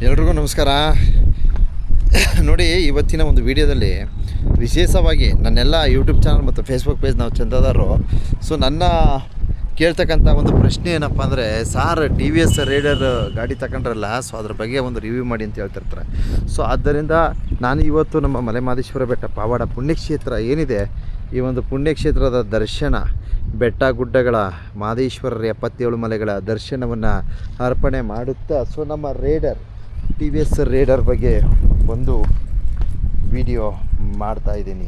ಎಲ್ರಿಗೂ ನಮಸ್ಕಾರ. ನೋಡಿ, ಇವತ್ತಿನ ಒಂದು ವಿಡಿಯೋದಲ್ಲಿ ವಿಶೇಷವಾಗಿ ನನ್ನೆಲ್ಲ ಯೂಟ್ಯೂಬ್ ಚಾನಲ್ ಮತ್ತು ಫೇಸ್ಬುಕ್ ಪೇಜ್ ನಾವು ಚಂದಾದಾರರು. ಸೊ ನನ್ನ ಕೇಳ್ತಕ್ಕಂಥ ಒಂದು ಪ್ರಶ್ನೆ ಏನಪ್ಪ ಅಂದರೆ, sir T V S Raider ಗಾಡಿ ತಗೊಂಡ್ರಲ್ಲ, ಸೊ ಅದ್ರ ಬಗ್ಗೆ ಒಂದು ರಿವ್ಯೂ ಮಾಡಿ ಅಂತ ಹೇಳ್ತಿರ್ತಾರೆ. ಸೊ ಆದ್ದರಿಂದ ನಾನು ಇವತ್ತು ನಮ್ಮ ಮಲೆಮಹದೇಶ್ವರ ಬೆಟ್ಟ ಪಾವಡ ಪುಣ್ಯಕ್ಷೇತ್ರ ಏನಿದೆ, ಈ ಒಂದು ಪುಣ್ಯಕ್ಷೇತ್ರದ ದರ್ಶನ, ಬೆಟ್ಟ ಗುಡ್ಡಗಳ ಮಹದೇಶ್ವರರ 77 ಮಲೆಗಳ ದರ್ಶನವನ್ನು ಅರ್ಪಣೆ ಮಾಡುತ್ತಾ, ಸೊ ನಮ್ಮ Raider T V S Raider ಬಗ್ಗೆ ಒಂದು ವಿಡಿಯೋ ಮಾಡ್ತಾಯಿದ್ದೀನಿ.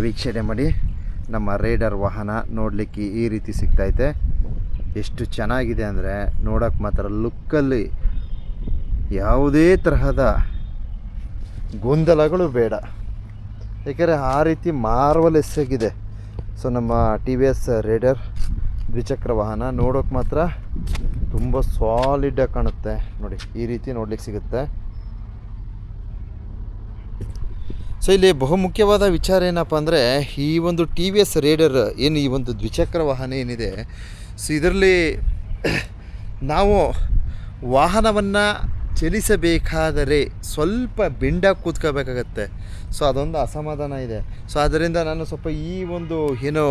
ವೀಕ್ಷಣೆ ಮಾಡಿ. ನಮ್ಮ ರೈಡರ್ ವಾಹನ ನೋಡಲಿಕ್ಕೆ ಈ ರೀತಿ ಸಿಗ್ತೈತೆ. ಎಷ್ಟು ಚೆನ್ನಾಗಿದೆ ಅಂದರೆ ನೋಡೋಕ್ಕೆ ಮಾತ್ರ ಲುಕ್ಕಲ್ಲಿ ಯಾವುದೇ ತರಹದ ಗೊಂದಲಗಳು ಬೇಡ, ಏಕೆಂದರೆ ಆ ರೀತಿ ಮಾರ್ವಲೆಸ್ ಆಗಿದೆ. ಸೊ ನಮ್ಮ ಟಿ ವಿ ಎಸ್ ರೈಡರ್ ದ್ವಿಚಕ್ರ ವಾಹನ ನೋಡೋಕ್ಕೆ ಮಾತ್ರ ತುಂಬ ಸಾಲಿಡಾಗಿ ಕಾಣುತ್ತೆ. ನೋಡಿ, ಈ ರೀತಿ ನೋಡ್ಲಿಕ್ಕೆ ಸಿಗುತ್ತೆ. ಸೊ ಇಲ್ಲಿ ಬಹುಮುಖ್ಯವಾದ ವಿಚಾರ ಏನಪ್ಪ ಅಂದರೆ, ಈ ಒಂದು ಟಿ ವಿ ಎಸ್ ರೈಡರ್ ಏನು, ಈ ಒಂದು ದ್ವಿಚಕ್ರ ವಾಹನ ಏನಿದೆ, ಸೊ ಇದರಲ್ಲಿ ನಾವು ವಾಹನವನ್ನು ಚಲಿಸಬೇಕಾದರೆ ಸ್ವಲ್ಪ ಬೆಂಡಾಗಿ ಕೂತ್ಕೋಬೇಕಾಗತ್ತೆ. ಸೊ ಅದೊಂದು ಅಸಮಾಧಾನ ಇದೆ. ಸೊ ಅದರಿಂದ ನಾನು ಸ್ವಲ್ಪ ಈ ಒಂದು ಏನೋ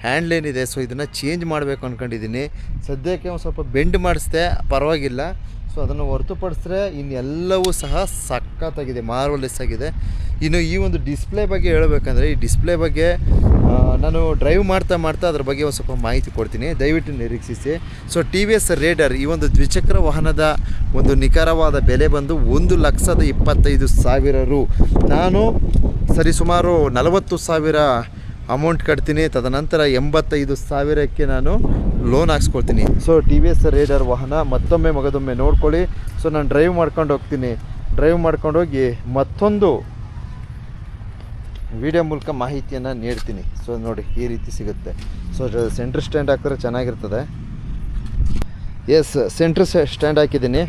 ಹ್ಯಾಂಡ್ಲ್ ಏನಿದೆ, ಸೊ ಇದನ್ನು ಚೇಂಜ್ ಮಾಡಬೇಕು ಅಂದ್ಕೊಂಡಿದ್ದೀನಿ. ಸದ್ಯಕ್ಕೆ ಒಂದು ಸ್ವಲ್ಪ ಬೆಂಡ್ ಮಾಡಿಸ್ದೆ, ಪರವಾಗಿಲ್ಲ. ಸೊ ಅದನ್ನು ಹೊರತುಪಡಿಸಿದ್ರೆ ಇನ್ನೆಲ್ಲವೂ ಸಹ ಸಖತ್ತಾಗಿದೆ, ಮಾರ್ವಲೆಸ್ ಆಗಿದೆ. ಇನ್ನು ಈ ಒಂದು ಡಿಸ್ಪ್ಲೇ ಬಗ್ಗೆ ಹೇಳಬೇಕಂದ್ರೆ, ಈ ಡಿಸ್ಪ್ಲೇ ಬಗ್ಗೆ ನಾನು ಡ್ರೈವ್ ಮಾಡ್ತಾ ಅದ್ರ ಬಗ್ಗೆ ಒಂದು ಸ್ವಲ್ಪ ಮಾಹಿತಿ ಕೊಡ್ತೀನಿ, ದಯವಿಟ್ಟು ನಿರೀಕ್ಷಿಸಿ. So T V S Rider ಈ ಒಂದು ದ್ವಿಚಕ್ರ ವಾಹನದ ಒಂದು ನಿಖರವಾದ ಬೆಲೆ ಬಂದು 1,25,000 ರು. ನಾನು ಸರಿಸುಮಾರು 40,000 ಅಮೌಂಟ್ ಕಟ್ತೀನಿ. ತದನಂತರ 85,000ಕ್ಕೆ ನಾನು ಲೋನ್ ಹಾಕ್ಸ್ಕೊಳ್ತೀನಿ. So T V S Rider ವಾಹನ ಮತ್ತೊಮ್ಮೆ ಮಗದೊಮ್ಮೆ ನೋಡ್ಕೊಳ್ಳಿ. ಸೊ ನಾನು ಡ್ರೈವ್ ಮಾಡ್ಕೊಂಡು ಹೋಗ್ತೀನಿ. ಡ್ರೈವ್ ಮಾಡ್ಕೊಂಡೋಗಿ ಮತ್ತೊಂದು ವಿಡಿಯೋ ಮೂಲಕ ಮಾಹಿತಿಯನ್ನು ನೀಡ್ತೀನಿ. ಸೊ ನೋಡಿ, ಈ ರೀತಿ ಸಿಗುತ್ತೆ. ಸೊ ಸೆಂಟ್ರ್ ಸ್ಟ್ಯಾಂಡ್ ಹಾಕಿದ್ರೆ ಚೆನ್ನಾಗಿರ್ತದೆ. ಎಸ್, ಸೆಂಟ್ರ್ ಸ್ಟ್ಯಾಂಡ್ ಹಾಕಿದ್ದೀನಿ.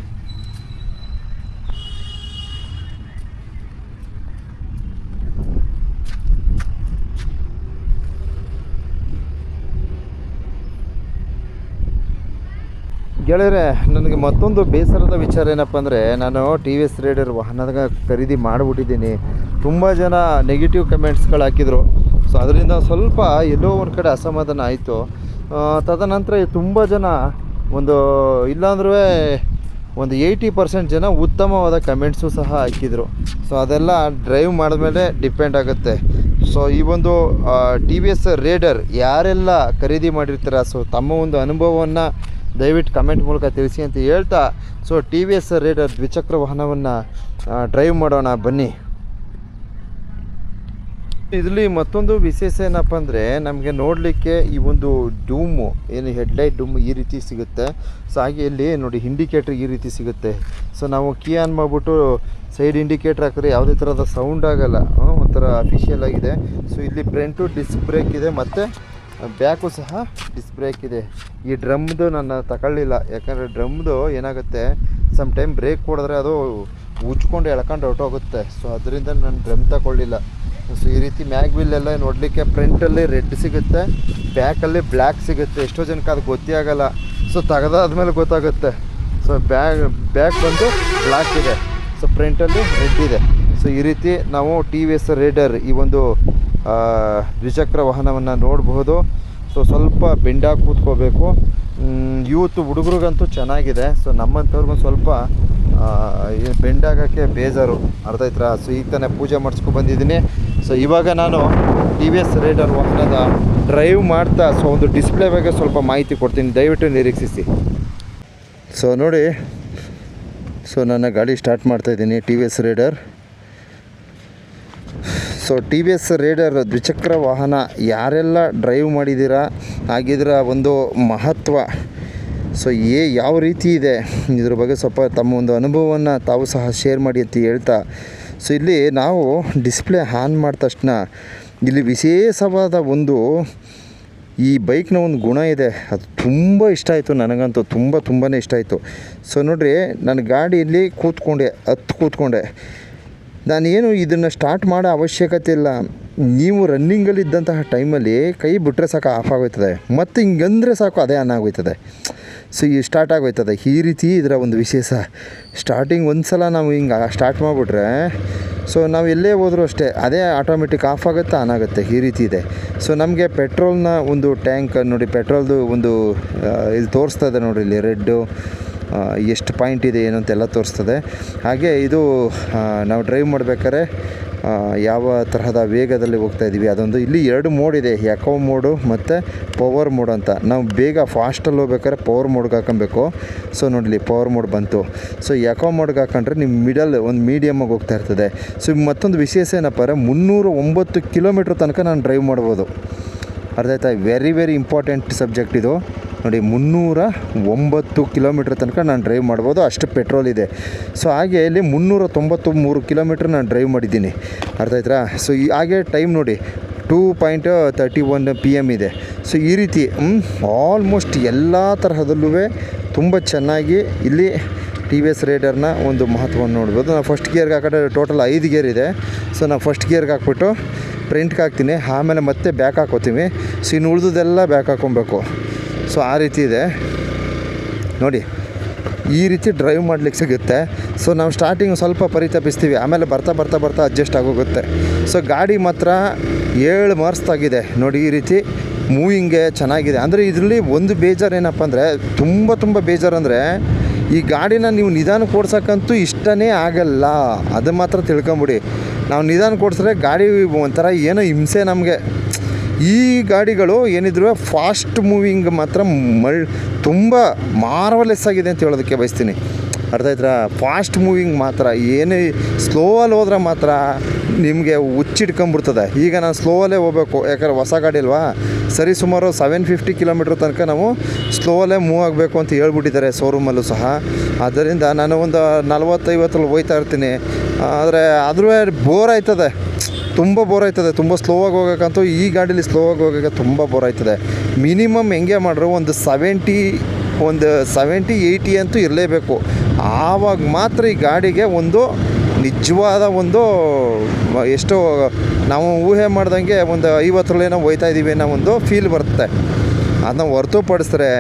ಗೆಳೆಯರೆ, ನನಗೆ ಮತ್ತೊಂದು ಬೇಸರದ ವಿಚಾರ ಏನಪ್ಪ ಅಂದರೆ, ನಾನು ಟಿ ವಿ ಎಸ್ ರೈಡರ್ ವಾಹನದ ಖರೀದಿ ಮಾಡಿಬಿಟ್ಟಿದ್ದೀನಿ. ತುಂಬ ಜನ ನೆಗೆಟಿವ್ ಕಮೆಂಟ್ಸ್ಗಳು ಹಾಕಿದರು. ಸೊ ಅದರಿಂದ ಸ್ವಲ್ಪ ಎಲ್ಲೋ ಒಂದು ಕಡೆ ಅಸಮಾಧಾನ ಆಯಿತು. ತದನಂತರ ತುಂಬ ಜನ ಒಂದು ಇಲ್ಲಾಂದ್ರೂ ಒಂದು 80% ಜನ ಉತ್ತಮವಾದ ಕಮೆಂಟ್ಸು ಸಹ ಹಾಕಿದರು. ಸೊ ಅದೆಲ್ಲ ಡ್ರೈವ್ ಮಾಡಿದ್ಮೇಲೆ ಡಿಪೆಂಡ್ ಆಗುತ್ತೆ. ಸೊ ಈ ಒಂದು ಟಿ ವಿ ಎಸ್ ರೈಡರ್ ಯಾರೆಲ್ಲ ಖರೀದಿ ಮಾಡಿರ್ತಾರೆ, ಸೊ ತಮ್ಮ ಒಂದು ಅನುಭವವನ್ನು ದಯವಿಟ್ಟು ಕಮೆಂಟ್ ಮೂಲಕ ತಿಳಿಸಿ ಅಂತ ಹೇಳ್ತಾ, so T V S Raider ದ್ವಿಚಕ್ರ ವಾಹನವನ್ನು ಡ್ರೈವ್ ಮಾಡೋಣ ಬನ್ನಿ. ಇದರಲ್ಲಿ ಮತ್ತೊಂದು ವಿಶೇಷ ಏನಪ್ಪ ಅಂದರೆ, ನಮಗೆ ನೋಡಲಿಕ್ಕೆ ಈ ಒಂದು ಡೂಮು ಏನು ಹೆಡ್ಲೈಟ್ ಡೂಮು ಈ ರೀತಿ ಸಿಗುತ್ತೆ. ಸೊ ಹಾಗೆ ಇಲ್ಲಿ ನೋಡಿ, ಇಂಡಿಕೇಟ್ರ್ ಈ ರೀತಿ ಸಿಗುತ್ತೆ. ಸೊ ನಾವು ಕೀ ಆನ್ ಮಾಡಿಬಿಟ್ಟು ಸೈಡ್ ಇಂಡಿಕೇಟ್ರ್ ಹಾಕಿದ್ರೆ ಯಾವುದೇ ಥರದ ಸೌಂಡ್ ಆಗೋಲ್ಲ, ಒಂಥರ ಅಫಿಷಿಯಲ್ ಆಗಿದೆ. ಸೊ ಇಲ್ಲಿ ಫ್ರಂಟು ಡಿಸ್ಕ್ ಬ್ರೇಕ್ ಇದೆ, ಮತ್ತು ಬ್ಯಾಕು ಸಹ ಡಿಸ್ಕ್ ಬ್ರೇಕ್ ಇದೆ. ಈ ಡ್ರಮ್ದು ನಾನು ತಗೊಳ್ಳಿಲ್ಲ, ಯಾಕಂದರೆ ಡ್ರಮ್ದು ಏನಾಗುತ್ತೆ, ಸಮ್ ಟೈಮ್ ಬ್ರೇಕ್ ಕೊಡಿದ್ರೆ ಅದು ಉಜ್ಕೊಂಡು ಎಳ್ಕೊಂಡು ಹೊರಟೋಗುತ್ತೆ. ಸೊ ಅದರಿಂದ ನಾನು ಡ್ರಮ್ ತಗೊಳ್ಳಿಲ್ಲ. ಸೊ ಈ ರೀತಿ ಮ್ಯಾಗ್ ವೀಲ್ ಎಲ್ಲ ನೋಡಲಿಕ್ಕೆ ಫ್ರಂಟಲ್ಲಿ ರೆಡ್ ಸಿಗುತ್ತೆ, ಬ್ಯಾಕಲ್ಲಿ ಬ್ಲ್ಯಾಕ್ ಸಿಗುತ್ತೆ. ಎಷ್ಟೋ ಜನಕ್ಕೆ ಅದು ಗೊತ್ತೇ ಆಗೋಲ್ಲ. ಸೊ ತೆಗೆದಾದ್ಮೇಲೆ ಗೊತ್ತಾಗುತ್ತೆ. ಸೊ ಬ್ಯಾಕ್ ಬಂದು ಬ್ಲ್ಯಾಕ್ ಇದೆ, ಸೊ ಫ್ರಂಟಲ್ಲಿ ರೆಡ್ ಇದೆ. ಸೊ ಈ ರೀತಿ ನಾವು ಟಿ ವಿ ಎಸ್ ರೈಡರ್ ಈ ಒಂದು ದ್ವಿಚಕ್ರ ವಾಹನವನ್ನು ನೋಡಬಹುದು. ಸೊ ಸ್ವಲ್ಪ ಬೆಂಡಾಗಿ ಕೂತ್ಕೋಬೇಕು. ಯೂತ್ ಹುಡುಗರಿಗಂತೂ ಚೆನ್ನಾಗಿದೆ. ಸೊ ನಮ್ಮಂಥವ್ರಿಗೊಂದು ಸ್ವಲ್ಪ ಬೆಂಡಾಗೋಕ್ಕೆ ಬೇಜಾರು, ಅರ್ಥ ಆಯ್ತಾ. ಸೊ ಈಗ ತಾನೇ ಪೂಜೆ ಮಾಡಿಸ್ಕೊಂಡು ಬಂದಿದ್ದೀನಿ. ಸೊ ಇವಾಗ ನಾನು ಟಿ ವಿ ಎಸ್ ರೈಡರ್ ವಾಹನದ ಡ್ರೈವ್ ಮಾಡ್ತಾ ಸೊ ಒಂದು ಡಿಸ್ಪ್ಲೇ ಬಗ್ಗೆ ಸ್ವಲ್ಪ ಮಾಹಿತಿ ಕೊಡ್ತೀನಿ, ದಯವಿಟ್ಟು ನಿರೀಕ್ಷಿಸಿ. ಸೊ ನೋಡಿ, ಸೊ ನನ್ನ ಗಾಡಿ ಸ್ಟಾರ್ಟ್ ಮಾಡ್ತಾಯಿದ್ದೀನಿ, T V S Raider. So T V S Raider ದ್ವಿಚಕ್ರ ವಾಹನ ಯಾರೆಲ್ಲ ಡ್ರೈವ್ ಮಾಡಿದ್ದೀರಾ, ಹಾಗಿದ್ರ ಒಂದು ಮಹತ್ವ, ಸೊ ಯಾವ ರೀತಿ ಇದೆ ಇದ್ರ ಬಗ್ಗೆ ಸ್ವಲ್ಪ ತಮ್ಮ ಒಂದು ಅನುಭವವನ್ನು ತಾವು ಸಹ ಶೇರ್ ಮಾಡಿ ಅಂತ ಹೇಳ್ತಾ, ಸೊ ಇಲ್ಲಿ ನಾವು ಡಿಸ್ಪ್ಲೇ ಆನ್ ಮಾಡಿದ ತಕ್ಷಣ ಇಲ್ಲಿ ವಿಶೇಷವಾದ ಒಂದು ಈ ಬೈಕ್ನ ಒಂದು ಗುಣ ಇದೆ, ಅದು ತುಂಬ ಇಷ್ಟ ಆಯಿತು ನನಗಂತೂ, ತುಂಬಾ ಇಷ್ಟ ಆಯಿತು. ಸೊ ನೋಡಿರಿ, ನನ್ನ ಗಾಡಿಯಲ್ಲಿ ಕೂತ್ಕೊಂಡೆ. ನಾನೇನು ಇದನ್ನು ಸ್ಟಾರ್ಟ್ ಮಾಡೋ ಅವಶ್ಯಕತೆ ಇಲ್ಲ. ನೀವು ರನ್ನಿಂಗಲ್ಲಿದ್ದಂತಹ ಟೈಮಲ್ಲಿ ಕೈ ಬಿಟ್ಟರೆ ಸಾಕು ಆಫ್ ಆಗೋಯ್ತದೆ, ಮತ್ತು ಹಿಂಗಂದರೆ ಸಾಕು ಅದೇ ಆನ್ ಆಗೋಯ್ತದೆ. ಸೊ ಈ ಸ್ಟಾರ್ಟ್ ಆಗೋಯ್ತದೆ. ಈ ರೀತಿ ಇದರ ಒಂದು ವಿಶೇಷ. ಸ್ಟಾರ್ಟಿಂಗ್ ಒಂದು ಸಲ ನಾವು ಹಿಂಗೆ ಸ್ಟಾರ್ಟ್ ಮಾಡಿಬಿಟ್ರೆ ಸೊ ನಾವು ಎಲ್ಲೇ ಹೋದರೂ ಅಷ್ಟೇ ಅದೇ ಆಟೋಮೆಟಿಕ್ ಆಫ್ ಆಗುತ್ತೆ, ಆನ್ ಆಗುತ್ತೆ. ಈ ರೀತಿ ಇದೆ. ಸೊ ನಮಗೆ ಪೆಟ್ರೋಲ್ನ ಒಂದು ಟ್ಯಾಂಕ್ ನೋಡಿ, ಪೆಟ್ರೋಲ್ದು ಒಂದು ಇಲ್ಲಿ ತೋರಿಸ್ತಾ ಇದೆ ನೋಡಿರಿ, ಇಲ್ಲಿ ರೆಡ್ಡು ಎಷ್ಟು ಪಾಯಿಂಟ್ ಇದೆ ಏನು ಅಂತೆಲ್ಲ ತೋರಿಸ್ತದೆ. ಹಾಗೆ ಇದು ನಾವು ಡ್ರೈವ್ ಮಾಡಬೇಕಾದ್ರೆ ಯಾವ ತರಹದ ವೇಗದಲ್ಲಿ ಹೋಗ್ತಾ ಇದ್ದೀವಿ ಅದೊಂದು. ಇಲ್ಲಿ 2 ಮೋಡ್ ಇದೆ, ಎಕೋ ಮೋಡು ಮತ್ತು ಪವರ್ ಮೋಡ್ ಅಂತ. ನಾವು ಬೇಗ ಫಾಸ್ಟಲ್ಲಿ ಹೋಗ್ಬೇಕಾದ್ರೆ ಪವರ್ ಮೋಡ್ಗೆ ಹಾಕೊಬೇಕು. ಸೊ ನೋಡಲಿ ಪವರ್ ಮೋಡ್ ಬಂತು. ಸೊ ಎಕೋ ಮೋಡ್ಗೆ ಹಾಕೊಂಡ್ರೆ ನಿಮ್ಮ ಮಿಡಲ್ ಒಂದು ಮೀಡಿಯಮ್ಮಾಗಿ ಹೋಗ್ತಾ ಇರ್ತದೆ. ಸೊ ಮತ್ತೊಂದು ವಿಶೇಷ ಏನಪ್ಪ ಅಂದರೆ 309 ಕಿಲೋಮೀಟ್ರ್ ತನಕ ನಾನು ಡ್ರೈವ್ ಮಾಡ್ಬೋದು. ಅರ್ಥ ಆಯ್ತಾ? ವೆರಿ ವೆರಿ ಇಂಪಾರ್ಟೆಂಟ್ ಸಬ್ಜೆಕ್ಟ್ ಇದು ನೋಡಿ. 309 ಕಿಲೋಮೀಟ್ರ್ ತನಕ ನಾನು ಡ್ರೈವ್ ಮಾಡ್ಬೋದು, ಅಷ್ಟು ಪೆಟ್ರೋಲ್ ಇದೆ. ಸೊ ಹಾಗೆ ಇಲ್ಲಿ 393 ಕಿಲೋಮೀಟ್ರ್ ನಾನು ಡ್ರೈವ್ ಮಾಡಿದ್ದೀನಿ. ಅರ್ಥ ಆಯ್ತಾ? ಸೊ ಹಾಗೆ ಟೈಮ್ ನೋಡಿ 2:31 PM ಇದೆ. ಸೊ ಈ ರೀತಿ ಆಲ್ಮೋಸ್ಟ್ ಎಲ್ಲ ತರಹದಲ್ಲೂ ತುಂಬ ಚೆನ್ನಾಗಿ ಇಲ್ಲಿ TVS ರೈಡರ್ನ ಒಂದು ಮಹತ್ವವನ್ನು ನೋಡ್ಬೋದು. ನಾವು ಫಸ್ಟ್ ಗೇರ್ಗೆ ಹಾಕಿದ್ರೆ ಟೋಟಲ್ 5 ಗೇರ್ ಇದೆ. ಸೊ ನಾವು ಫಸ್ಟ್ ಗೇರ್ಗೆ ಹಾಕ್ಬಿಟ್ಟು ಫ್ರಂಟ್ಗೆ ಹಾಕ್ತೀನಿ, ಆಮೇಲೆ ಮತ್ತೆ ಬ್ಯಾಕ್ ಹಾಕೋತೀವಿ. ಸೊ ಇನ್ನು ಉಳಿದದೆಲ್ಲ ಬ್ಯಾಕ್ ಹಾಕ್ಕೊಬೇಕು. ಸೊ ಆ ರೀತಿ ಇದೆ ನೋಡಿ. ಈ ರೀತಿ ಡ್ರೈವ್ ಮಾಡ್ಲಿಕ್ಕೆ ಸಿಗುತ್ತೆ. ಸೊ ನಾವು ಸ್ಟಾರ್ಟಿಂಗ್ ಸ್ವಲ್ಪ ಪರಿತಪಿಸ್ತೀವಿ, ಆಮೇಲೆ ಬರ್ತಾ ಬರ್ತಾ ಬರ್ತಾ ಅಡ್ಜಸ್ಟ್ ಆಗೋಗುತ್ತೆ. ಸೊ ಗಾಡಿ ಮಾತ್ರ 7 ಮಸ್ತಾಗಿದೆ ನೋಡಿ. ಈ ರೀತಿ ಮೂವಿಂಗ್ಗೆ ಚೆನ್ನಾಗಿದೆ. ಅಂದರೆ ಇದರಲ್ಲಿ ಒಂದು ಬೇಜಾರು ಏನಪ್ಪ ಅಂದರೆ, ತುಂಬ ಬೇಜಾರು ಅಂದರೆ ಈ ಗಾಡಿನ ನೀವು ನಿಧಾನಕ್ಕೆ ಓಡ್ಸೋಕ್ಕಂತೂ ಇಷ್ಟನೇ ಆಗಲ್ಲ. ಅದು ಮಾತ್ರ ತಿಳ್ಕೊಂಬಿಡಿ. ನಾವು ನಿಧಾನಕ್ಕೆ ಓಡಿಸಿದ್ರೆ ಗಾಡಿ ಒಂಥರ ಏನೋ ಹಿಂಸೆ ನಮಗೆ. ಈ ಗಾಡಿಗಳು ಏನಿದ್ರು ಫಾಸ್ಟ್ ಮೂವಿಂಗ್ ಮಾತ್ರ ತುಂಬ ಮಾರ್ವಲೆಸ್ ಆಗಿದೆ ಅಂತ ಹೇಳೋದಕ್ಕೆ ಬಯಸ್ತೀನಿ. ಅರ್ಥ ಆಯ್ತಾ? ಫಾಸ್ಟ್ ಮೂವಿಂಗ್ ಮಾತ್ರ. ಏನು ಸ್ಲೋವಲ್ಲಿ ಹೋದ್ರೆ ಮಾತ್ರ ನಿಮಗೆ ಹುಚ್ಚಿಡ್ಕೊಂಬಿಡ್ತದೆ. ಈಗ ನಾನು ಸ್ಲೋವಲ್ಲೇ ಹೋಗಬೇಕು, ಯಾಕಂದ್ರೆ ಹೊಸ ಗಾಡಿ ಅಲ್ವಾ. ಸರಿ ಸುಮಾರು 750 ಕಿಲೋಮೀಟ್ರ್ ತನಕ ನಾವು ಸ್ಲೋವಲ್ಲೇ ಮೂವ್ ಆಗಬೇಕು ಅಂತ ಹೇಳ್ಬಿಟ್ಟಿದ್ದಾರೆ ಶೋರೂಮಲ್ಲೂ ಸಹ. ಆದ್ದರಿಂದ ನಾನು ಒಂದು 40-50 ಹೋಗ್ತಾ ಇರ್ತೀನಿ. ಆದರೆ ಆದರೂ ಬೋರ್ ಆಯ್ತದೆ, ತುಂಬ ಬೋರ್ ಆಯ್ತದೆ. ತುಂಬ ಸ್ಲೋವಾಗಿ ಹೋಗೋಕ್ಕಂತೂ ಈ ಗಾಡೀಲಿ ಸ್ಲೋವಾಗಿ ಹೋಗೋಕ್ಕೆ ತುಂಬ ಬೋರ್ ಆಯ್ತದೆ. ಮಿನಿಮಮ್ ಹೆಂಗೆ ಮಾಡ್ರು ಒಂದು 70-80 ಅಂತೂ ಇರಲೇಬೇಕು. ಆವಾಗ ಮಾತ್ರ ಈ ಗಾಡಿಗೆ ಒಂದು ನಿಜವಾದ ಒಂದು ಎಷ್ಟೋ ನಾವು ಊಹೆ ಮಾಡ್ದಂಗೆ ಒಂದು 50 ಹೋಗ್ತಾ ಇದ್ದೀವಿ ಅನ್ನೋ ಒಂದು ಫೀಲ್ ಬರುತ್ತೆ. ಅದನ್ನ ಹೊರತುಪಡಿಸಿದ್ರೆ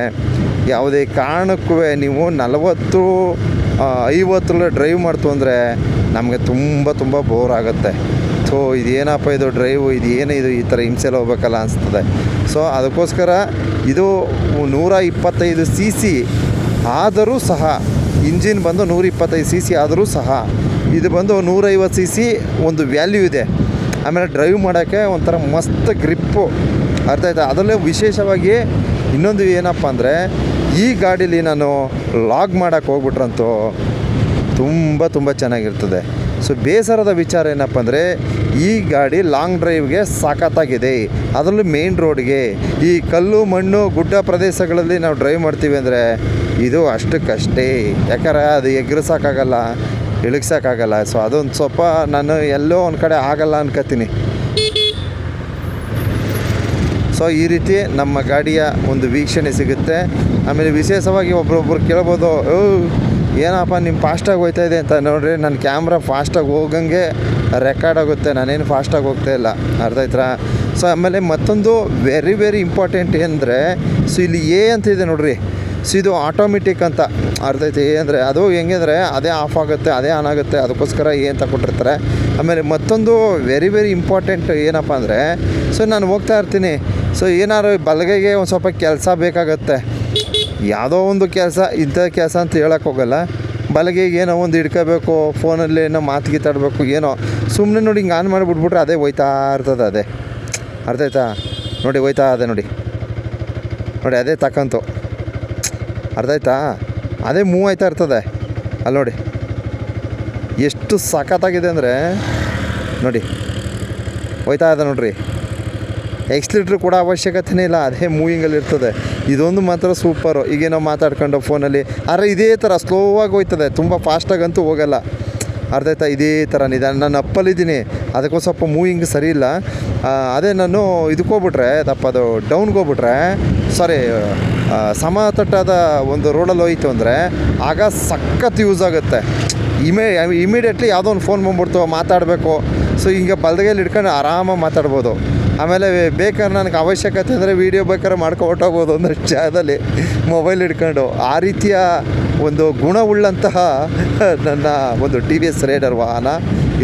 ಯಾವುದೇ ಕಾರಣಕ್ಕೂ ನೀವು 40-50 ಡ್ರೈವ್ ಮಾಡ್ತು ಅಂದರೆ ನಮಗೆ ತುಂಬ ಬೋರ್ ಆಗುತ್ತೆ. ಸೊ ಇದೇನಪ್ಪ ಇದು ಡ್ರೈವು, ಇದು ಏನಿದು ಈ ಥರ ಹಿಂಸೆಲ್ಲ ಹೋಗ್ಬೇಕಲ್ಲ ಅನಿಸ್ತದೆ. ಸೊ ಅದಕ್ಕೋಸ್ಕರ ಇದು 125 CC ಆದರೂ ಸಹ, ಇಂಜಿನ್ ಬಂದು 125 CC ಆದರೂ ಸಹ ಇದು ಬಂದು 150 CC ಒಂದು ವ್ಯಾಲ್ಯೂ ಇದೆ. ಆಮೇಲೆ ಡ್ರೈವ್ ಮಾಡೋಕ್ಕೆ ಒಂಥರ ಮಸ್ತ್ ಗ್ರಿಪ್ಪು. ಅರ್ಥ ಆಯ್ತಾ? ಅದರಲ್ಲೇ ವಿಶೇಷವಾಗಿ ಇನ್ನೊಂದು ಏನಪ್ಪ ಅಂದರೆ, ಈ ಗಾಡೀಲಿ ನಾನು ಲಾಗ್ ಮಾಡೋಕ್ಕೆ ಹೋಗ್ಬಿಟ್ರಂತೂ ತುಂಬ ಚೆನ್ನಾಗಿರ್ತದೆ. ಸೊ ಬೇಸರದ ವಿಚಾರ ಏನಪ್ಪ ಅಂದರೆ, ಈ ಗಾಡಿ ಲಾಂಗ್ ಡ್ರೈವ್ಗೆ ಸಖತ್ತಾಗಿದೆ. ಅದರಲ್ಲೂ ಮೇನ್ ರೋಡ್ಗೆ, ಈ ಕಲ್ಲು ಮಣ್ಣು ಗುಡ್ಡ ಪ್ರದೇಶಗಳಲ್ಲಿ ನಾವು ಡ್ರೈವ್ ಮಾಡ್ತೀವಿ ಅಂದರೆ ಇದು ಅಷ್ಟಕ್ಕಷ್ಟೇ. ಯಾಕಂದರೆ ಅದು ಎಗ್ರಿಸೋಕ್ಕಾಗಲ್ಲ, ಇಳಿಸೋಕ್ಕಾಗಲ್ಲ. ಸೊ ಅದೊಂದು ಸ್ವಲ್ಪ ನಾನು ಎಲ್ಲೋ ಒಂದು ಕಡೆ ಆಗಲ್ಲ ಅನ್ಕೋತೀನಿ. ಸೊ ಈ ರೀತಿ ನಮ್ಮ ಗಾಡಿಯ ಒಂದು ವೀಕ್ಷಣೆ ಸಿಗುತ್ತೆ. ಆಮೇಲೆ ವಿಶೇಷವಾಗಿ ಒಬ್ರೊಬ್ರು ಕೇಳ್ಬೋದು, ಏನಪ್ಪ ನಿಮ್ಮ ಫಾಸ್ಟಾಗಿ ಹೋಗ್ತಾ ಇದೆ ಅಂತ. ನೋಡಿರಿ, ನನ್ನ ಕ್ಯಾಮ್ರಾ ಫಾಸ್ಟಾಗಿ ಹೋಗಂಗೆ ರೆಕಾರ್ಡ್ ಆಗುತ್ತೆ, ನಾನೇನು ಫಾಸ್ಟಾಗಿ ಹೋಗ್ತಾ ಇಲ್ಲ. ಅರ್ಥ ಆಯ್ತಾ? ಸೊ ಆಮೇಲೆ ಮತ್ತೊಂದು ವೆರಿ ಇಂಪಾರ್ಟೆಂಟ್ ಏನಂದರೆ, ಸೊ ಇಲ್ಲಿ ಅಂತ ಇದೆ ನೋಡಿರಿ. ಸೊ ಇದು ಆಟೋಮೆಟಿಕ್ ಅಂತ. ಅರ್ಥ ಆಯ್ತು? ಅಂದರೆ ಅದು ಹೆಂಗೆ ಅಂದರೆ ಅದೇ ಆಫ್ ಆಗುತ್ತೆ, ಅದೇ ಆನ್ ಆಗುತ್ತೆ. ಅದಕ್ಕೋಸ್ಕರ ಅಂತ ಕೊಟ್ಟಿರ್ತಾರೆ. ಆಮೇಲೆ ಮತ್ತೊಂದು ವೆರಿ ಇಂಪಾರ್ಟೆಂಟ್ ಏನಪ್ಪ ಅಂದರೆ, ಸೊ ನಾನು ಹೋಗ್ತಾ ಇರ್ತೀನಿ. ಸೊ ಏನಾದ್ರು ಬಲಗೈಗೆ ಒಂದು ಸ್ವಲ್ಪ ಕೆಲಸ ಬೇಕಾಗತ್ತೆ, ಯಾವುದೋ ಒಂದು ಕೆಲಸ, ಇಂಥ ಕೆಲಸ ಅಂತ ಹೇಳೋಕ್ಕೆ ಹೋಗಲ್ಲ. ಬಲಗೈಗೆ ಏನೋ ಒಂದು ಹಿಡ್ಕೋಬೇಕು, ಫೋನಲ್ಲಿ ಏನೋ ಮಾತುಗೀತಾಡಬೇಕು, ಏನೋ ಸುಮ್ಮನೆ ನೋಡಿ ಹಿಂಗೆ ಆನ್ ಮಾಡಿಬಿಟ್ಬಿಟ್ರೆ ಅದೇ ಹೋಯ್ತಾ ಇರ್ತದೆ. ಅದೇ ಅರ್ಥ ಆಯ್ತಾ? ನೋಡಿ ಹೋಯ್ತಾ ಅದೇ ನೋಡಿ ಅದೇ ತಕ್ಕಂತು. ಅರ್ಥ ಆಯ್ತಾ? ಅದೇ ಮೂವ್ ಆಯ್ತಾ ಇರ್ತದೆ. ಅಲ್ಲಿ ನೋಡಿ ಎಷ್ಟು ಸಖತ್ತಾಗಿದೆ ಅಂದರೆ ನೋಡಿ ಹೋಯ್ತಾ ಇದೆ ನೋಡ್ರಿ. ಎಕ್ಸ್ಲೀಟ್ರ್ ಕೂಡ ಅವಶ್ಯಕತೆನೇ ಇಲ್ಲ, ಅದೇ ಮೂವಿಂಗಲ್ಲಿ ಇರ್ತದೆ. ಇದೊಂದು ಮಾತ್ರ ಸೂಪರು. ಈಗೇನೋ ಮಾತಾಡ್ಕೊಂಡು ಫೋನಲ್ಲಿ, ಆದರೆ ಇದೇ ಥರ ಸ್ಲೋವಾಗಿ ಹೋಯ್ತದೆ, ತುಂಬ ಫಾಸ್ಟಾಗಂತೂ ಹೋಗಲ್ಲ. ಅರ್ಥ ಆಯ್ತಾ? ಇದೇ ಥರ ನಿಧಾನ. ನಾನು ಅಪ್ಪಲ್ಲಿದ್ದೀನಿ, ಅದಕ್ಕೂ ಸ್ವಲ್ಪ ಮೂವಿಂಗ್ ಸರಿ ಇಲ್ಲ. ಅದೇ ನಾನು ಇದಕ್ಕೆ ಹೋಗ್ಬಿಟ್ರೆ, ಅದು ಡೌನ್ಗೆ ಹೋಗ್ಬಿಟ್ರೆ, ಸಾರಿ ಸಮತಟ್ಟಾದ ಒಂದು ರೋಡಲ್ಲಿ ಹೋಯ್ತು ಅಂದರೆ ಆಗ ಸಖತ್ ಯೂಸ್ ಆಗುತ್ತೆ. ಇಮಿಡಿಯೇಟ್ಲಿ ಯಾವುದೋ ಒಂದು ಫೋನ್ ಬಂದ್ಬಿಡ್ತು, ಮಾತಾಡಬೇಕು. ಸೊ ಹಿಂಗೆ ಬಲಗೈಲಿ ಹಿಡ್ಕೊಂಡು ಆರಾಮಾಗಿ ಮಾತಾಡ್ಬೋದು. ಆಮೇಲೆ ಬೇಕಾದ್ರೆ ನನಗೆ ಅವಶ್ಯಕತೆ ಅಂದರೆ ವೀಡಿಯೋ ಬೇಕಾದ್ರೆ ಮಾಡ್ಕೊ ಹೊರ್ಟೋಗ್ಬೋದು ಒಂದಷ್ಟು ಜಾಗದಲ್ಲಿ ಮೊಬೈಲ್ ಹಿಡ್ಕೊಂಡು. ಆ ರೀತಿಯ ಒಂದು ಗುಣವುಳ್ಳಂತಹ ನನ್ನ ಒಂದು ಟಿ ವಿ ಎಸ್ ರೈಡರ್ ವಾಹನ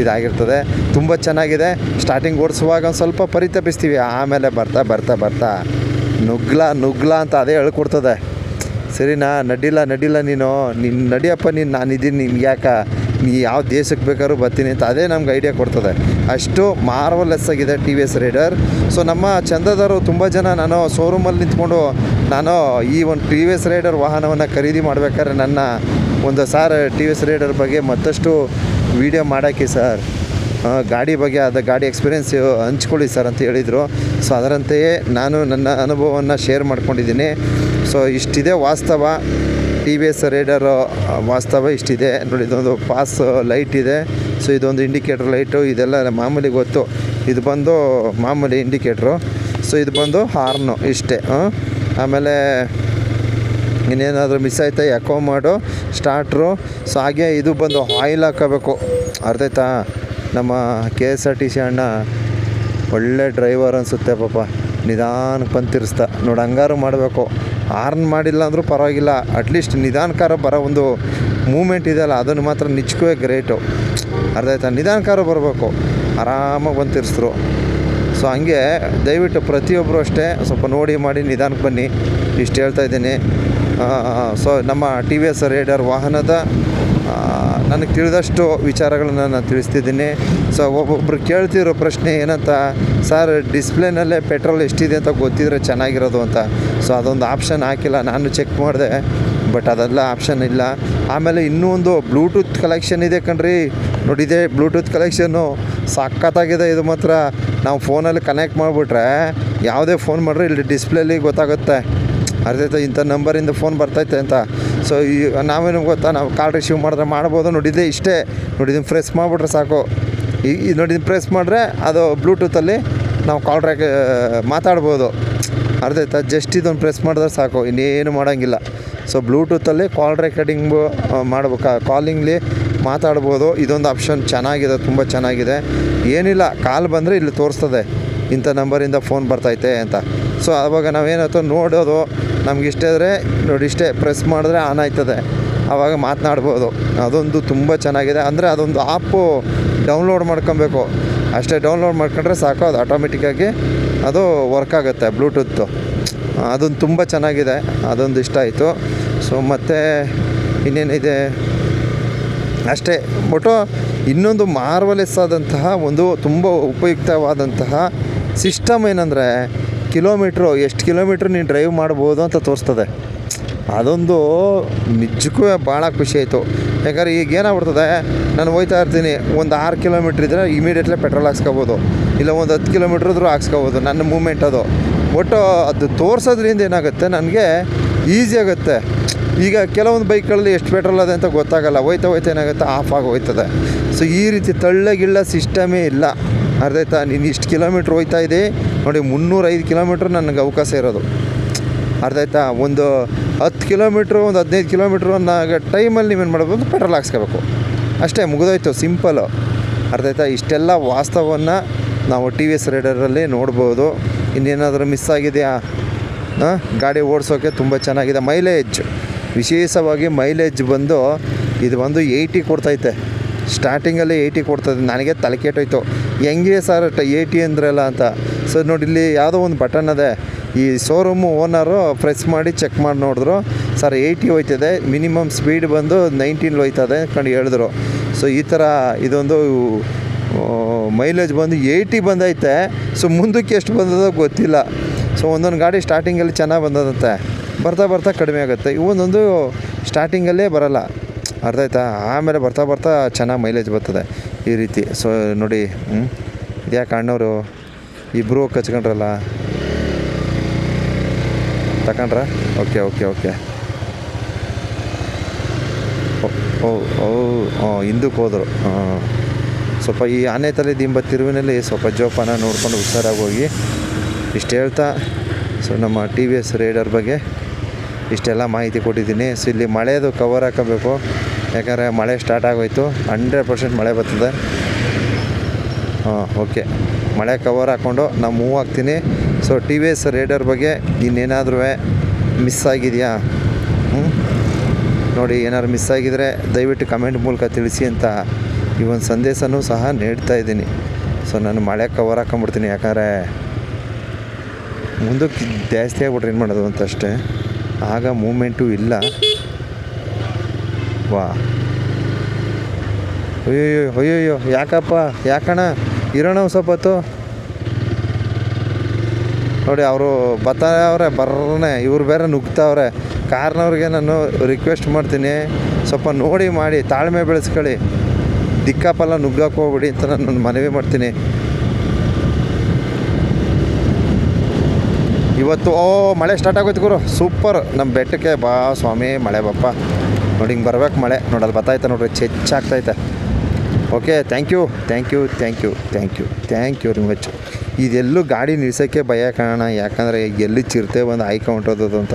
ಇದಾಗಿರ್ತದೆ. ತುಂಬ ಚೆನ್ನಾಗಿದೆ. ಸ್ಟಾರ್ಟಿಂಗ್ ಓಡಿಸುವಾಗ ಒಂದು ಸ್ವಲ್ಪ ಪರಿತಪಿಸ್ತೀವಿ, ಆಮೇಲೆ ಬರ್ತಾ ಬರ್ತಾ ಬರ್ತಾ ನುಗ್ಲ ಅಂತ ಅದೇ ಹೇಳ್ಕೊಡ್ತದೆ. ಸರಿನಾ, ನಡಿಲ್ಲ ನೀನು ನಡಿಯಪ್ಪ, ನಾನಿದ್ದೀನಿ, ನಿನ್ಗೆ ಯಾಕೆ, ನೀ ಯಾವ ದೇಶಕ್ಕೆ ಬೇಕಾದ್ರೂ ಬರ್ತೀನಿ ಅಂತ ಅದೇ ನಮ್ಗೆ ಐಡಿಯಾ ಕೊಡ್ತದೆ. ಅಷ್ಟು ಮಾರ್ವಲೆಸ್ ಆಗಿದೆ T V S Raider. So ನಮ್ಮ ಚಂದದವರು ತುಂಬ ಜನ ನಾನು ಶೋರೂಮಲ್ಲಿ ನಿಂತ್ಕೊಂಡು ನಾನು ಈ ಒಂದು ಟಿ ವಿ ಎಸ್ ರೈಡರ್ ವಾಹನವನ್ನು ಖರೀದಿ ಮಾಡಬೇಕಾದ್ರೆ ನನ್ನ ಒಂದು sir T V S Raider ಬಗ್ಗೆ ಮತ್ತಷ್ಟು ವೀಡಿಯೋ ಮಾಡೋಕ್ಕೆ ಸರ್, ಗಾಡಿ ಬಗ್ಗೆ ಗಾಡಿ ಎಕ್ಸ್ಪೀರಿಯೆನ್ಸ್ ಹಂಚ್ಕೊಳ್ಳಿ ಸರ್ ಅಂತ ಹೇಳಿದರು. ಸೊ ಅದರಂತೆಯೇ ನಾನು ನನ್ನ ಅನುಭವವನ್ನು ಶೇರ್ ಮಾಡ್ಕೊಂಡಿದ್ದೀನಿ. ಸೊ ಇಷ್ಟಿದೆ ವಾಸ್ತವ, ಟಿ ವಿ ಎಸ್ ರೈಡರ್ ವಾಸ್ತವ ಇಷ್ಟಿದೆ ನೋಡಿ. ಇದೊಂದು ಪಾಸ್ ಲೈಟ್ ಇದೆ. ಸೊ ಇದೊಂದು ಇಂಡಿಕೇಟ್ರ್ ಲೈಟು, ಇದೆಲ್ಲ ಮಾಮೂಲಿ ಗೊತ್ತು. ಇದು ಬಂದು ಮಾಮೂಲಿ ಇಂಡಿಕೇಟ್ರು. ಸೊ ಇದು ಬಂದು ಹಾರ್ನು ಇಷ್ಟೇ. ಆಮೇಲೆ ಇನ್ನೇನಾದರೂ ಮಿಸ್ ಆಯ್ತಾ ಎಕೋ ಮಾಡು ಸ್ಟಾರ್ಟ್ರು. ಸೊ ಹಾಗೆ ಇದು ಬಂದು ಆಯಿಲ್ ಹಾಕೋಬೇಕು, ಅರ್ಧಾಯ್ತಾ. ನಮ್ಮ K S R T C ಅಣ್ಣ ಒಳ್ಳೆ ಡ್ರೈವರ್ ಅನಿಸುತ್ತೆ ಪಾಪ, ನಿಧಾನಕ್ಕೆ ಬಂದು ತಿರ್ಸ್ತಾ ನೋಡಿ. ಹಂಗಾರು ಮಾಡಬೇಕು, ಹಾರ್ನ್ ಮಾಡಿಲ್ಲ ಅಂದರೂ ಪರವಾಗಿಲ್ಲ, ಅಟ್ಲೀಸ್ಟ್ ನಿಧಾನಕಾರ ಬರೋ ಒಂದು ಮೂಮೆಂಟ್ ಇದೆಯಲ್ಲ ಅದನ್ನು ಮಾತ್ರ ನಿಚ್ಕುವೆ ಗ್ರೇಟು, ಅರ್ಧಾಯ್ತಾ. ನಿಧಾನಕಾರ ಬರಬೇಕು, ಆರಾಮಾಗಿ ಬಂದು ತಿರ್ಸಿದ್ರು. ಸೊ ಹಂಗೆ ದಯವಿಟ್ಟು ಪ್ರತಿಯೊಬ್ಬರು ಅಷ್ಟೇ ಸ್ವಲ್ಪ ನೋಡಿ ಮಾಡಿ ನಿಧಾನಕ್ಕೆ ಬನ್ನಿ, ಇಷ್ಟು ಹೇಳ್ತಾಯಿದ್ದೀನಿ. ಸೊ ನಮ್ಮ ಟಿ ವಿ ಎಸ್ ರೈಡರ್ ವಾಹನದ ನನಗೆ ತಿಳಿದಷ್ಟು ವಿಚಾರಗಳನ್ನ ನಾನು ತಿಳಿಸ್ತಿದ್ದೀನಿ. ಸೊ ಒಬ್ಬೊಬ್ಬರು ಕೇಳ್ತಿರೋ ಪ್ರಶ್ನೆ ಏನಂತ, ಸರ್ ಡಿಸ್ಪ್ಲೇನಲ್ಲೇ ಪೆಟ್ರೋಲ್ ಎಷ್ಟಿದೆ ಅಂತ ಗೊತ್ತಿದ್ರೆ ಚೆನ್ನಾಗಿರೋದು ಅಂತ. ಸೊ ಅದೊಂದು ಆಪ್ಷನ್ ಹಾಕಿಲ್ಲ, ನಾನು ಚೆಕ್ ಮಾಡಿದೆ, ಬಟ್ ಅದೆಲ್ಲ ಆಪ್ಷನ್ ಇಲ್ಲ. ಆಮೇಲೆ ಇನ್ನೂ ಒಂದು ಬ್ಲೂಟೂತ್ ಕಲೆಕ್ಷನ್ ಇದೆ ಕಣ್ರಿ, ನೋಡಿದೆ ಬ್ಲೂಟೂತ್ ಕಲೆಕ್ಷನ್ನು ಸಖತ್ತಾಗಿದೆ. ಇದು ಮಾತ್ರ ನಾವು ಫೋನಲ್ಲಿ ಕನೆಕ್ಟ್ ಮಾಡಿಬಿಟ್ರೆ ಯಾವುದೇ ಫೋನ್ ಮಾಡಿದ್ರೆ ಇಲ್ಲಿ ಡಿಸ್ಪ್ಲೇಲಿ ಗೊತ್ತಾಗುತ್ತೆ, ಅರ್ಧೈತೆ ಇಂಥ ನಂಬರಿಂದ ಫೋನ್ ಬರ್ತೈತೆ ಅಂತ. ಸೊ ಈ ನಾವೇನು ಗೊತ್ತಾ, ನಾವು ಕಾಲ್ ರಿಸೀವ್ ಮಾಡಿದ್ರೆ ಮಾಡ್ಬೋದು. ನೋಡಿದ್ದೆ ಇಷ್ಟೇ, ನೋಡಿದ್ದೀನಿ ಪ್ರೆಸ್ ಮಾಡಿಬಿಟ್ರೆ ಸಾಕು. ಈ ನೋಡಿದ್ದೀನಿ ಪ್ರೆಸ್ ಮಾಡಿದ್ರೆ ಅದು ಬ್ಲೂಟೂತಲ್ಲಿ ನಾವು ಕಾಲ್ ಟ್ರ್ಯಾಕ್ ಮಾತಾಡ್ಬೋದು, ಅರ್ಧೈತೆ. ಜಸ್ಟ್ ಇದೊಂದು ಪ್ರೆಸ್ ಮಾಡಿದ್ರೆ ಸಾಕು, ಇನ್ನೇನು ಮಾಡೋಂಗಿಲ್ಲ. ಸೊ ಬ್ಲೂಟೂತಲ್ಲಿ ಕಾಲ್ ರೆಕಾರ್ಡಿಂಗು ಮಾಡ್ಬೇಕು, ಕಾಲಿಂಗ್ಲಿ ಮಾತಾಡ್ಬೋದು. ಇದೊಂದು ಆಪ್ಷನ್ ಚೆನ್ನಾಗಿದೆ, ತುಂಬ ಚೆನ್ನಾಗಿದೆ. ಏನಿಲ್ಲ, ಕಾಲ್ ಬಂದರೆ ಇಲ್ಲಿ ತೋರಿಸ್ತದೆ ಇಂಥ ನಂಬರಿಂದ ಫೋನ್ ಬರ್ತೈತೆ ಅಂತ. ಸೊ ಆವಾಗ ನಾವೇನಾಯ್ತು ನೋಡೋದು, ನಮ್ಗೆ ಇಷ್ಟ ಇದ್ದರೆ ನೋಡಿ ಇಷ್ಟೇ ಪ್ರೆಸ್ ಮಾಡಿದ್ರೆ ಆನ್ ಆಯ್ತದೆ, ಆವಾಗ ಮಾತನಾಡ್ಬೋದು. ಅದೊಂದು ತುಂಬ ಚೆನ್ನಾಗಿದೆ. ಅಂದರೆ ಅದೊಂದು ಆ್ಯಪು ಡೌನ್ಲೋಡ್ ಮಾಡ್ಕೊಬೇಕು ಅಷ್ಟೇ, ಡೌನ್ಲೋಡ್ ಮಾಡ್ಕೊಂಡ್ರೆ ಸಾಕು, ಅದು ಆಟೋಮೆಟಿಕ್ಕಾಗಿ ಅದು ವರ್ಕ್ ಆಗುತ್ತೆ ಬ್ಲೂಟೂತ್ತು. ಅದೊಂದು ತುಂಬ ಚೆನ್ನಾಗಿದೆ, ಅದೊಂದು ಇಷ್ಟ ಆಯಿತು. ಸೊ ಮತ್ತು ಇನ್ನೇನಿದೆ ಅಷ್ಟೇ. ಬಟ್ಟು ಇನ್ನೊಂದು ಮಾರ್ವಲೆಸ್ ಆದಂತಹ ಒಂದು ತುಂಬ ಉಪಯುಕ್ತವಾದಂತಹ ಸಿಸ್ಟಮ್ ಏನಂದರೆ, ಎಷ್ಟು ಕಿಲೋಮೀಟ್ರ್ ನೀನು ಡ್ರೈವ್ ಮಾಡ್ಬೋದು ಅಂತ ತೋರಿಸ್ತದೆ. ಅದೊಂದು ನಿಜಕ್ಕೂ ಭಾಳ ಖುಷಿ ಆಯಿತು. ಯಾಕಂದರೆ ಈಗ ಏನಾಗ್ಬಿಡ್ತದೆ, ನಾನು ಹೋಗ್ತಾ ಇರ್ತೀನಿ, ಒಂದು 6 ಕಿಲೋಮೀಟ್ರ್ ಇದ್ದರೆ ಇಮಿಡಿಯೇಟ್ಲಿ ಪೆಟ್ರೋಲ್ ಹಾಕ್ಸ್ಕೊಬೋದು, ಇಲ್ಲ ಒಂದು 10 ಕಿಲೋಮೀಟ್ರ್ ಇದ್ರೂ ಹಾಕ್ಸ್ಕೊಬೋದು. ನನ್ನ ಮೂಮೆಂಟ್ ಅದು ಒಟ್ಟು ಅದು ತೋರಿಸೋದ್ರಿಂದ ಏನಾಗುತ್ತೆ, ನನಗೆ ಈಸಿ ಆಗುತ್ತೆ. ಈಗ ಕೆಲವೊಂದು ಬೈಕ್ಗಳಲ್ಲಿ ಎಷ್ಟು ಪೆಟ್ರೋಲ್ ಅದೆ ಅಂತ ಗೊತ್ತಾಗಲ್ಲ, ಹೋಯ್ತಾ ಏನಾಗುತ್ತೆ, ಆಫ್ ಆಗಿ ಹೋಯ್ತದೆ. ಸೊ ಈ ರೀತಿ ತಳ್ಳಗಿಲ್ಲ ಸಿಸ್ಟಮೇ ಇಲ್ಲ, ಅರ್ಧಾಯ್ತಾ. ನೀನು ಇಷ್ಟು ಕಿಲೋಮೀಟ್ರ್ ಹೋಯ್ತಾ ಇದೆ ನೋಡಿ, 305 ಕಿಲೋಮೀಟ್ರ್ ನನಗೆ ಅವಕಾಶ ಇರೋದು, ಅರ್ಧಾಯ್ತಾ. ಒಂದು 10 ಕಿಲೋಮೀಟ್ರು, ಒಂದು 15 ಕಿಲೋಮೀಟ್ರು ಅನ್ನೋ ಟೈಮಲ್ಲಿ ನೀವೇನು ಮಾಡ್ಬೋದು, ಪೆಟ್ರೋಲ್ ಹಾಕ್ಸ್ಕೋಬೇಕು ಅಷ್ಟೇ, ಮುಗಿದೋಯ್ತು, ಸಿಂಪಲ್ಲು, ಅರ್ಧಾಯ್ತಾ. ಇಷ್ಟೆಲ್ಲ ವಾಸ್ತವವನ್ನು ನಾವು ಟಿ ವಿ ಎಸ್ ರೈಡರಲ್ಲಿ ನೋಡ್ಬೋದು. ಇನ್ನೇನಾದರೂ ಮಿಸ್ ಆಗಿದೆಯಾ, ಗಾಡಿ ಓಡಿಸೋಕ್ಕೆ ತುಂಬ ಚೆನ್ನಾಗಿದೆ. ಮೈಲೇಜ್, ವಿಶೇಷವಾಗಿ ಮೈಲೇಜ್ ಬಂದು ಇದು ಬಂದು 80 ಕೊಡ್ತೈತೆ, ಸ್ಟಾರ್ಟಿಂಗಲ್ಲಿ 80 ಕೊಡ್ತದೆ. ನನಗೆ ತಲೆ ಕೆಟ್ಟೋಯ್ತು, ಹೆಂಗೆ ಸರ್ 80 ಅಂದ್ರಲ್ಲ ಅಂತ. ಸೊ ನೋಡಿ, ಇಲ್ಲಿ ಯಾವುದೋ ಒಂದು ಬಟನ್ ಅದೇ, ಈ ಶೋರೂಮು ಓನರು ಪ್ರೆಸ್ ಮಾಡಿ ಚೆಕ್ ಮಾಡಿ ನೋಡಿದ್ರು, ಸರ್ 80 ಹೋಯ್ತದೆ, ಮಿನಿಮಮ್ ಸ್ಪೀಡ್ ಬಂದು 19 ಹೋಯ್ತದೆ ಕಂಡು ಹೇಳಿದ್ರು. ಸೊ ಈ ಥರ ಇದೊಂದು ಮೈಲೇಜ್ ಬಂದು 80 ಬಂದೈತೆ. ಸೊ ಮುಂದಕ್ಕೆ ಎಷ್ಟು ಬಂದದೋ ಗೊತ್ತಿಲ್ಲ. ಸೊ ಒಂದೊಂದು ಗಾಡಿ ಸ್ಟಾರ್ಟಿಂಗಲ್ಲಿ ಚೆನ್ನಾಗಿ ಬಂದದಂತೆ, ಬರ್ತಾ ಕಡಿಮೆ ಆಗುತ್ತೆ. ಇವೊಂದೊಂದು ಸ್ಟಾರ್ಟಿಂಗಲ್ಲೇ ಬರೋಲ್ಲ, ಅರ್ಧಾಯ್ತಾ. ಆಮೇಲೆ ಬರ್ತಾ ಚೆನ್ನಾಗಿ ಮೈಲೇಜ್ ಬರ್ತದೆ ಈ ರೀತಿ. ಸೊ ನೋಡಿ, ಇದ್ಯಾಕೆ ಅಣ್ಣವರು ಇಬ್ಬರು ಕಚ್ಕೊಂಡ್ರಲ್ಲ, ತಗೊಂಡ್ರ? ಓಕೆ ಹಿಂದಕ್ಕೆ ಹೋದರು. ಸ್ವಲ್ಪ ಈ ಆನೆ ತಲೆ ದಿಂಬ ತಿರುವಿನಲ್ಲಿ ಸ್ವಲ್ಪ ಜೋಪಾನ ನೋಡ್ಕೊಂಡು ಹುಷಾರಾಗಿ ಹೋಗಿ, ಇಷ್ಟು ಹೇಳ್ತಾ. ಸೊ ನಮ್ಮ ಟಿ ವಿ ಎಸ್ ರೈಡರ್ ಬಗ್ಗೆ ಇಷ್ಟೆಲ್ಲ ಮಾಹಿತಿ ಕೊಟ್ಟಿದ್ದೀನಿ. ಸೊ ಇಲ್ಲಿ ಮಳೆದು ಕವರ್ ಹಾಕೋಬೇಕು, ಯಾಕಂದರೆ ಮಳೆ ಸ್ಟಾರ್ಟ್ ಆಗೋಯ್ತು, 100% ಮಳೆ ಬರ್ತದೆ. ಹಾಂ ಓಕೆ. ಮಳೆ ಕವರ್ ಹಾಕ್ಕೊಂಡು ನಾನು ಮೂವ್ ಆಗ್ತೀನಿ. So T V S Raider ಬಗ್ಗೆ ಇನ್ನೇನಾದ್ರೂ ಮಿಸ್ ಆಗಿದೆಯಾ ನೋಡಿ. ಏನಾದ್ರು ಮಿಸ್ ಆಗಿದರೆ ದಯವಿಟ್ಟು ಕಮೆಂಟ್ ಮೂಲಕ ತಿಳಿಸಿ ಅಂತ ಈ ಒಂದು ಸಂದೇಶನೂ ಸಹ ನೀಡ್ತಾ ಇದ್ದೀನಿ. ಸೊ ನಾನು ಮಳೆ ಕವರ್ ಹಾಕೊಂಬಿಡ್ತೀನಿ, ಯಾಕಂದರೆ ಮುಂದಕ್ಕೆ ಜಾಸ್ತಿ ಆಗ್ಬಿಟ್ರೆ ಏನು ಮಾಡೋದು ಅಂತ ಅಷ್ಟೇ. ಆಗ ಮೂಮೆಂಟು ಇಲ್ಲ. ವಾ ಅಯ್ಯಯ್ಯೋ ಅಯ್ಯಯ್ಯೋ, ಯಾಕಪ್ಪ ಯಾಕಣ್ಣ, ಇರೋಣ ಸ್ವಲ್ಪ ಹೊತ್ತು ನೋಡಿ. ಅವರು ಬರ್ತಾವ್ರೆ ಬರ್ರನೆ, ಇವ್ರು ಬೇರೆ ನುಗ್ತಾವ್ರೆ. ಕಾರ್ನವ್ರಿಗೆ ನಾನು ರಿಕ್ವೆಸ್ಟ್ ಮಾಡ್ತೀನಿ, ಸ್ವಲ್ಪ ನೋಡಿ ಮಾಡಿ, ತಾಳ್ಮೆ ಬೆಳೆಸ್ಕೊಳ್ಳಿ, ದಿಕ್ಕಾಪಲ್ಲ ನುಗ್ಗಕ್ಕೆ ಹೋಗ್ಬಿಡಿ ಅಂತ ನಾನು ಮನವಿ ಮಾಡ್ತೀನಿ. ಇವತ್ತು ಮಳೆ ಸ್ಟಾರ್ಟ್ ಆಗೋಯ್ತು ಗುರು, ಸೂಪರ್. ನಮ್ಮ ಬೆಟ್ಟಕ್ಕೆ ಬಾ ಸ್ವಾಮಿ, ಮಳೆ ಬಪ್ಪ ನೋಡಿ. ಹಿಂಗೆ ಬರ್ಬೇಕು ಮಳೆ ನೋಡಿ, ಅಲ್ಲಿ ಬರ್ತಾಯ್ತೆ ನೋಡ್ರಿ, ಹೆಚ್ಚಾಗ್ತೈತೆ. Okay, thank you very much. ಇದೆಲ್ಲೂ ಗಾಡಿ ನಿಲ್ಸೋಕ್ಕೆ ಭಯ ಕಾಣೋಣ, ಯಾಕಂದರೆ ಎಲ್ಲಿ ಚಿರತೆ ಬಂದು ಆಯ್ಕೆ ಹೊಂಟೋದದು ಅಂತ.